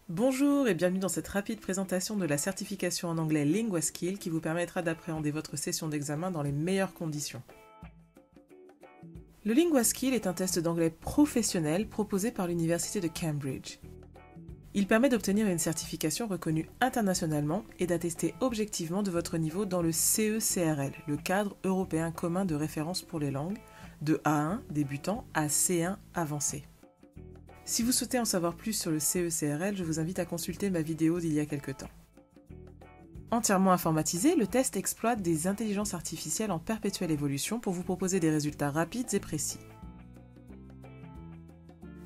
Bonjour et bienvenue dans cette rapide présentation de la certification en anglais LinguaSkill qui vous permettra d'appréhender votre session d'examen dans les meilleures conditions. Le LinguaSkill est un test d'anglais professionnel proposé par l'Université de Cambridge. Il permet d'obtenir une certification reconnue internationalement et d'attester objectivement de votre niveau dans le CE-CRL, le cadre européen commun de référence pour les langues, de A1 débutant à C1 avancé. Si vous souhaitez en savoir plus sur le CE-CRL, je vous invite à consulter ma vidéo d'il y a quelques temps. Entièrement informatisé, le test exploite des intelligences artificielles en perpétuelle évolution pour vous proposer des résultats rapides et précis.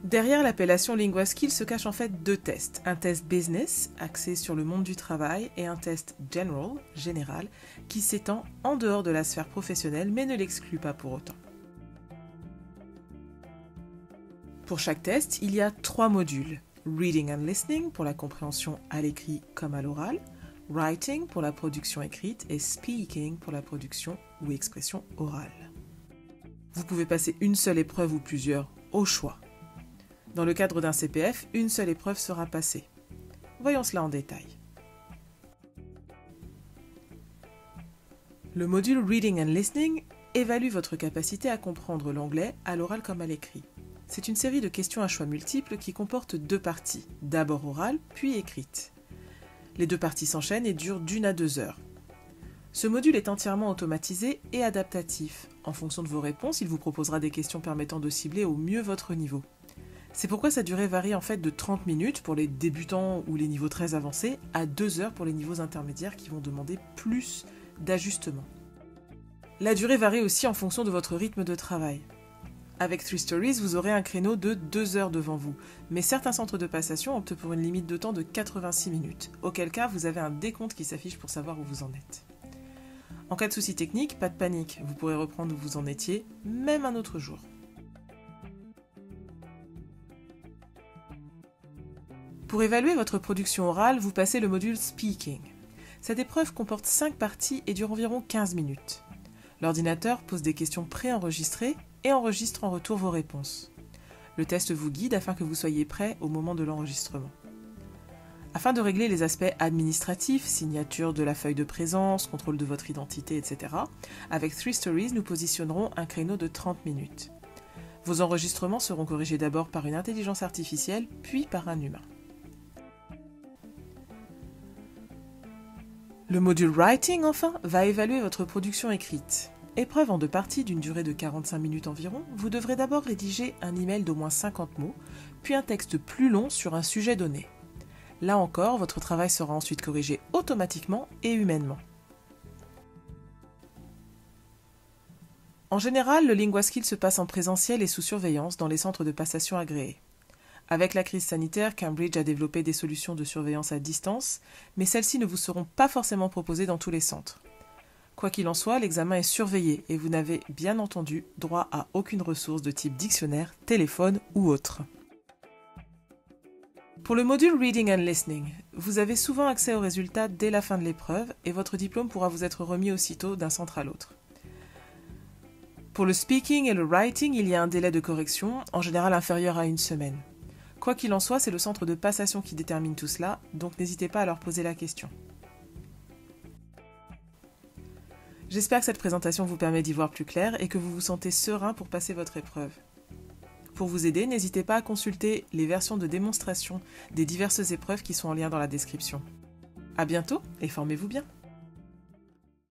Derrière l'appellation LinguaSkill se cachent en fait deux tests, un test business, axé sur le monde du travail, et un test general, général, qui s'étend en dehors de la sphère professionnelle mais ne l'exclut pas pour autant. Pour chaque test, il y a 3 modules. Reading and listening pour la compréhension à l'écrit comme à l'oral, writing pour la production écrite et speaking pour la production ou expression orale. Vous pouvez passer une seule épreuve ou plusieurs au choix. Dans le cadre d'un CPF, une seule épreuve sera passée. Voyons cela en détail. Le module Reading and listening évalue votre capacité à comprendre l'anglais à l'oral comme à l'écrit. C'est une série de questions à choix multiples qui comporte 2 parties, d'abord orale puis écrite. Les 2 parties s'enchaînent et durent d'1 à 2 heures. Ce module est entièrement automatisé et adaptatif. En fonction de vos réponses, il vous proposera des questions permettant de cibler au mieux votre niveau. C'est pourquoi sa durée varie en fait de 30 minutes pour les débutants ou les niveaux très avancés à 2 heures pour les niveaux intermédiaires qui vont demander plus d'ajustements. La durée varie aussi en fonction de votre rythme de travail. Avec 3 Stories, vous aurez un créneau de 2 heures devant vous, mais certains centres de passation optent pour une limite de temps de 86 minutes, auquel cas vous avez un décompte qui s'affiche pour savoir où vous en êtes. En cas de souci technique, pas de panique, vous pourrez reprendre où vous en étiez, même un autre jour. Pour évaluer votre production orale, vous passez le module Speaking. Cette épreuve comporte 5 parties et dure environ 15 minutes. L'ordinateur pose des questions préenregistrées et enregistre en retour vos réponses. Le test vous guide afin que vous soyez prêt au moment de l'enregistrement. Afin de régler les aspects administratifs, signature de la feuille de présence, contrôle de votre identité, etc., avec 3 Stories, nous positionnerons un créneau de 30 minutes. Vos enregistrements seront corrigés d'abord par une intelligence artificielle, puis par un humain. Le module Writing, enfin, va évaluer votre production écrite. Épreuve en 2 parties d'une durée de 45 minutes environ, vous devrez d'abord rédiger un email d'au moins 50 mots, puis un texte plus long sur un sujet donné. Là encore, votre travail sera ensuite corrigé automatiquement et humainement. En général, le LinguaSkill se passe en présentiel et sous surveillance dans les centres de passation agréés. Avec la crise sanitaire, Cambridge a développé des solutions de surveillance à distance, mais celles-ci ne vous seront pas forcément proposées dans tous les centres. Quoi qu'il en soit, l'examen est surveillé et vous n'avez bien entendu droit à aucune ressource de type dictionnaire, téléphone ou autre. Pour le module Reading and Listening, vous avez souvent accès aux résultats dès la fin de l'épreuve et votre diplôme pourra vous être remis aussitôt d'un centre à l'autre. Pour le Speaking et le Writing, il y a un délai de correction, en général inférieur à 1 semaine. Quoi qu'il en soit, c'est le centre de passation qui détermine tout cela, donc n'hésitez pas à leur poser la question. J'espère que cette présentation vous permet d'y voir plus clair et que vous vous sentez serein pour passer votre épreuve. Pour vous aider, n'hésitez pas à consulter les versions de démonstration des diverses épreuves qui sont en lien dans la description. À bientôt et formez-vous bien!